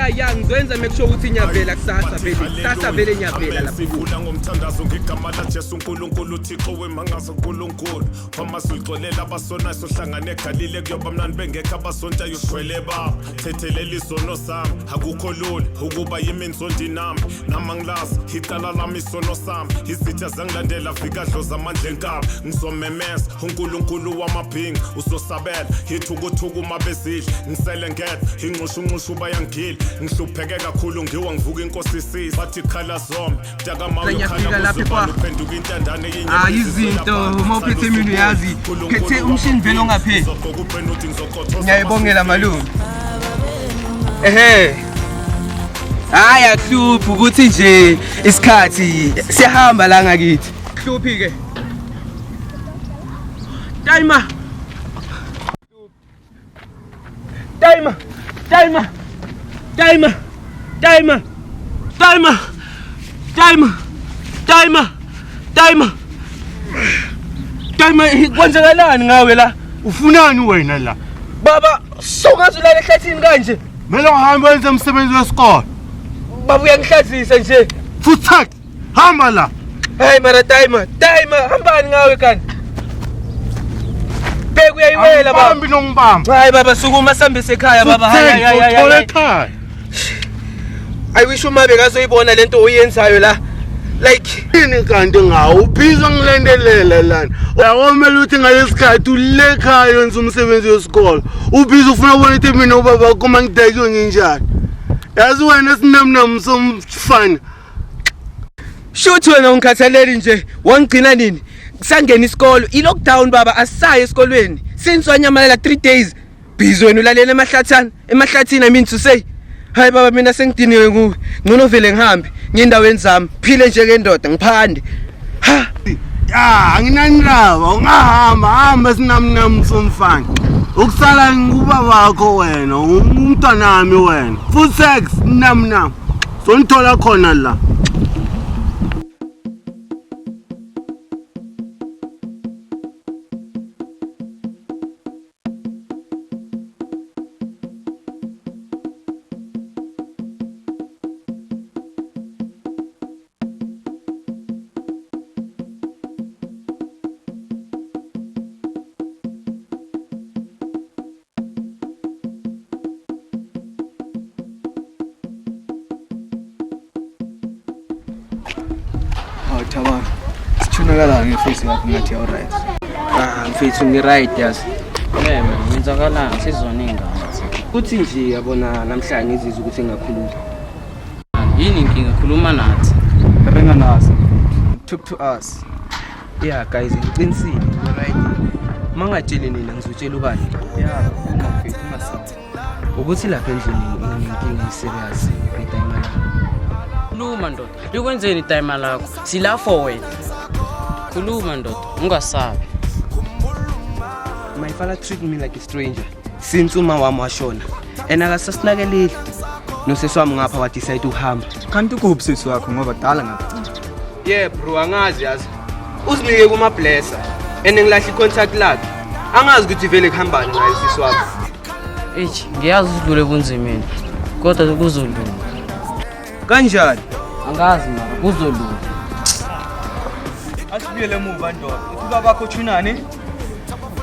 ya ngizwenza make sure ukuthi nyavela kusasa vele nyavela lapho sifuna ngomthandazo ngegama la Jesu uNkulunkulu uThixo wemangazo uNkulunkulu phamazulixolela abasona sohlangane eGalile kuyoba mnandi bengekho abasonta ushweleba thethelela isono sami akukho lula ukuba yiminzondi nami namangilazi icala lami isono sami izitha zangilandela vikadloza amandla enkaba ngizomemeza uNkulunkulu wamabhingi usosabela yithukuthuku mabezidla ngisele ngedwa inxushunxushu bayangila ngihlupheke kakhulu ngiwa ngivuka inkosi isizwe bathi khala zome mtaka lapha kwa izinto mawuphethe mina uyazi phethe umshini vele ongapheli ngiyayibongela malume haya kuhluphi ukuthi nje isikhathi siyahamba la ngakithi kuhluphi ke timer kwenzakalani ngawe la Ufunani wena la? baba songazulala ehlathini kanje Mele uhambe wenze umsebenzi wesikole. baba uyangihlazisa nje Futhi hamba la. hayi mara timer hambani ngawe kanti beke uyayiwela baba Hambi nongibamba. hayi baba sukuma sambise ekhaya baba hayi ekhaya. I wish umabe kazoyibona lento oyenzayo la like Yini kanti ngawo ubhiza ngilendelela lana. Uyawomela ukuthi ngalesikhathi ulekhaya wenza umsebenzi wesikole. Ubhiza ufuna ukubona ukuthi mina ubaba kuma ngidakiwe nginjani. Yazi wena sinamnam somfana. shoot wena ungikhathaleli nje wangigcina nini kusangena isikolo i-lockdown baba asisaye esikolweni since wanyamalela 3 days busy wena ulalela emahlathini I mean to say hayi baba mina sengidiniwe nguwe ngcono vele ngihambe ngindaweni zami phile njengendoda ngiphande ha ya anginandaba ungahamba sinamnam somfana ukusala ngubaba wakho wena umntwana wami wena full sex namnam sonithola khona la Thabang sithunakala ngefisi yakho ngathi alright mfethu ngi-right yazi ngenzakalanga sizona ingane uthi nje yabona namhlanje ngizizwe ukuthi ngingakhuluma yini inkinga khuluma nathi abenganazi talk to us yeah guys ngiqinisile right mangatsheli nina ngizotshela ubani yeah mfethu masathi ukuthi lapha endlini nginenkinga serious ngidayimala khuluma ndoda likwenzeni itime lakho sila for wena khuluma ndoda ungasabi my father treat me like a stranger since uma wami washona akasasinakeleli nosesi wami ngapha wa decide ukuhamba kanti kuphi sisi wakho ngoba dala ngapha yeah bro angazi yazi uzinike kuma blesser ngilahla icontact lakhe angazi ukuthi vele kuhambani ngayo sisi wami ngiyazi udlule bunzimeni kodwa kuzolunga kanjani angazi mara kuzolunga asibuyele emuva ndoda uthi babakho thunani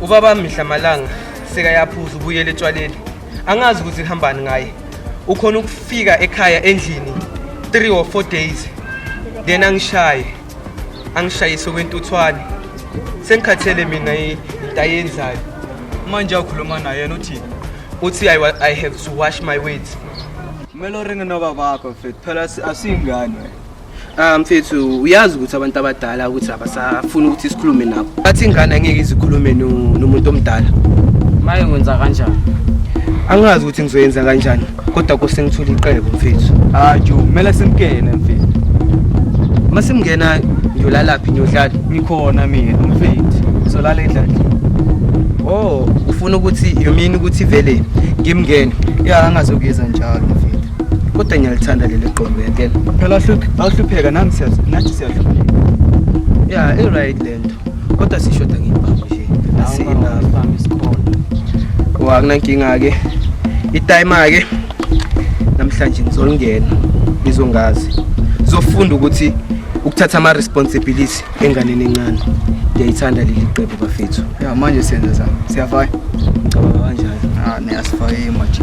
ubaba mihla malanga sekayaphuza ubuyele etshwaleni angazi ukuthi kuhambani ngaye ukhona ukufika ekhaya endlini 3 or 4 days then angishayise kwentuthwane sengikhathele mina into ayenzayo manje ukhuluma naye yena uthi I have to wash my weight kumele uringe nobabakho mfethu phela asingane mfethu uyazi ukuthi abantu abadala ukuthi abasafuna ukuthi sikhulume nabo bathi ingane angeke izikhulume nomuntu omdala maye wenza kanjani angazi ukuthi ngizoyenza kanjani kodwa kusengithola iqebo mfethu hayi kumele simkene mfethu masimngena ngiyolalaphi ngiyodlala ngikhona mina mfethu ngizolala endlini ufuna ukuthi yomini ukuthi vele ngimngene ya angazokuyeza njalo mfethu kodwa ngiyalithanda leli qombe yake phela awuhlupheka nathi siyahlupheka yeah right lento kodwa sishoda ngibaba nje asina bami isikhona akunankinga ke itime ke namhlanje ngizolingena ngizongazi zofunda ukuthi ukuthatha ama responsibility enganeni encane ngiyayithanda leli qembu bafethu Ya manje senza sana. Siyafaya. ngicabanga kanjalo Niyasifaya manje.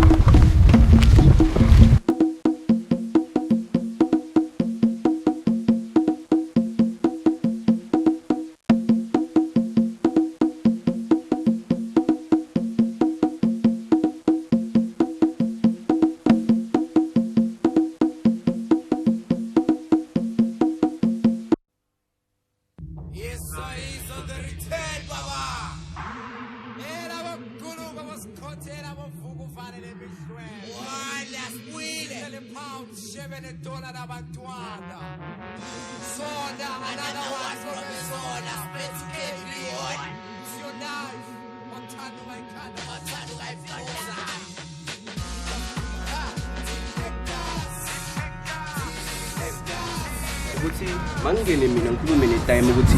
ukuthi mangene mina ngikhulume netime ukuthi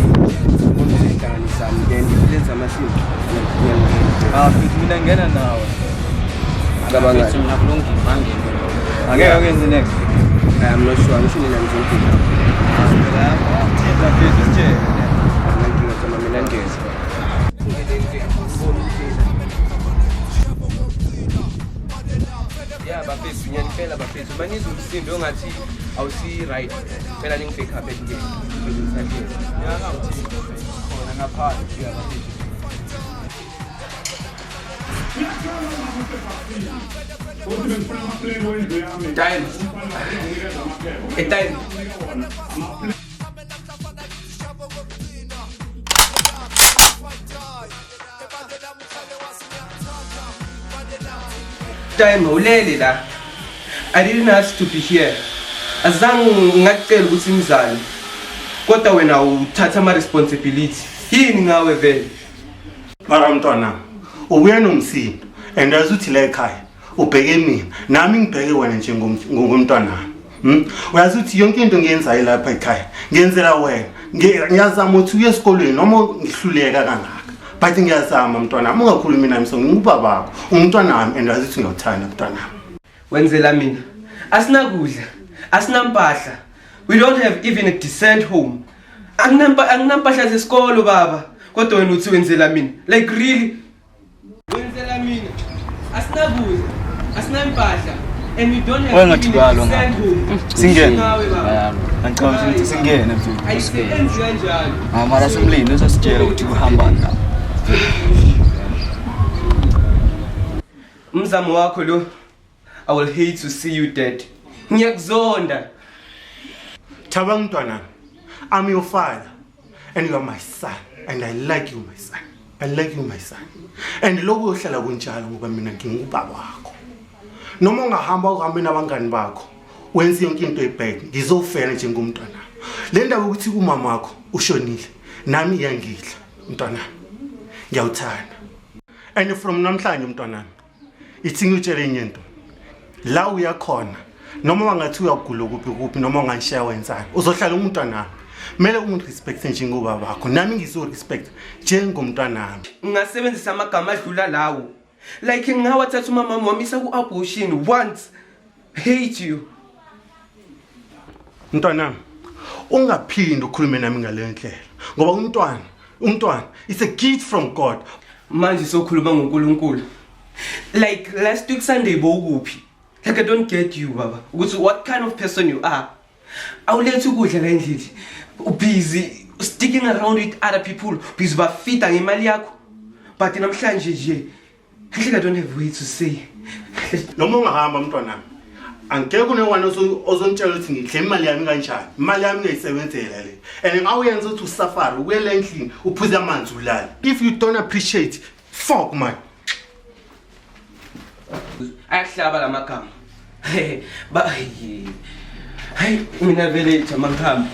ngizihlanganisa sami then influence amasimo Mina ngena nawe. ngicabanga Mfethu mina kulungile bangene. Angeke ukwenze next. I'm not sure ngisho nina ngizofika Thinta mfethu sitshele. ngingazama mina ngeze yeah bafethu ngiyanifela bafethu manizwa umsindo ongathi awusi right phela ningibake up endlini ngizokusathela Khona ngaphandle ya bafethu. time a time time ulele la I didn't ask to be here azange ngacela ukuthi ngizale kodwa wena uthatha ama responsibility yini ngawe vele Mara mntwana, ubuye nomsindo and azuthi la ekhaya ubheke mina nami ngibheke wena nje ngomntwana. Uyazi ukuthi yonke into ngiyenzayo lapha ekhaya ngiyenzela wena. Ngiyazama ukuthi uye esikolweni noma ngihluleka kangaka. But ngiyazama mntwana, ungakhulumi nami so ngubaba wakho. Umntwana wami and azuthi ngiyawuthanda mntwana. wenzela mina asinakudla asinampahla we don't have even a decent home anginampahla zesikolo baba kodwa wena uthi wenzela mina like really wenzela mina asinakudla asinampahla and we don't have even a decent home Singene. baba Ngicabanga ukuthi singene mfethu. ayisebenzi kanjalo Mara simlini uzositshela ukuthi uhamba la. umzamo wakho lo I will hate to see you dead ngiyakuzonda Thaba mntwana, I'm your father and you are my son and I like you my son. I like you my son. And lokho uhlala kunjalo ngoba mina ngingubaba wakho. Noma ungahamba uhambe nabangani bakho, wenze yonke into ebheke, ngizofela njengomntwana. Le ndaba ukuthi umama wakho ushonile, nami iyangidla, mntwana. Ngiyawuthanda. And from namhlanje mntwana, ithi ngitshele enye into. La uyakhona, noma wangathi uyagula kuphi noma unganshiya wenzani, uzohlala umntwana. Mele ungirespect njengobaba wakho, nami ngizorespect njengomntwana nami. ngingasebenzisa amagama adlula lawo like ngawathatha umama wamisa ku abortion once hate you Mntwana, ungaphindi ukhulume nami ngale ndlela ngoba umntwana it's a gift from God. manje sokhuluma ngoNkulunkulu like last week Sunday bowukuphi like I don't get you baba ukuthi what kind of person you are awulethe ukudla la endlini busy sticking around with other people busy bafita ngemali yakho but namhlanje nje I don't have way to say Noma ungahamba mntwana, angeke kunewana ozontshela ukuthi ngidle imali yami kanjani. Imali yami ngiyisebenzela le. And ngawuyenza ukuthi usafari uyele endlini uphuze amanzi ulala. If you don't appreciate, fuck man. ayahlaba lamagama ba hayi mina vele jamangama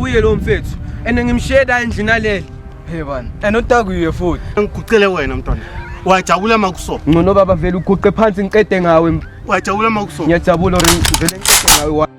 uye lo mfethu ene ngimsheda endlini alele Hey bana. And utakuye futhi. Ngikucele wena mntwana. wajabula makuso ngcono baba vele uguqe phansi ngiqede ngawe wajabula makuso ngiyajabula ring vele ngiqede ngawe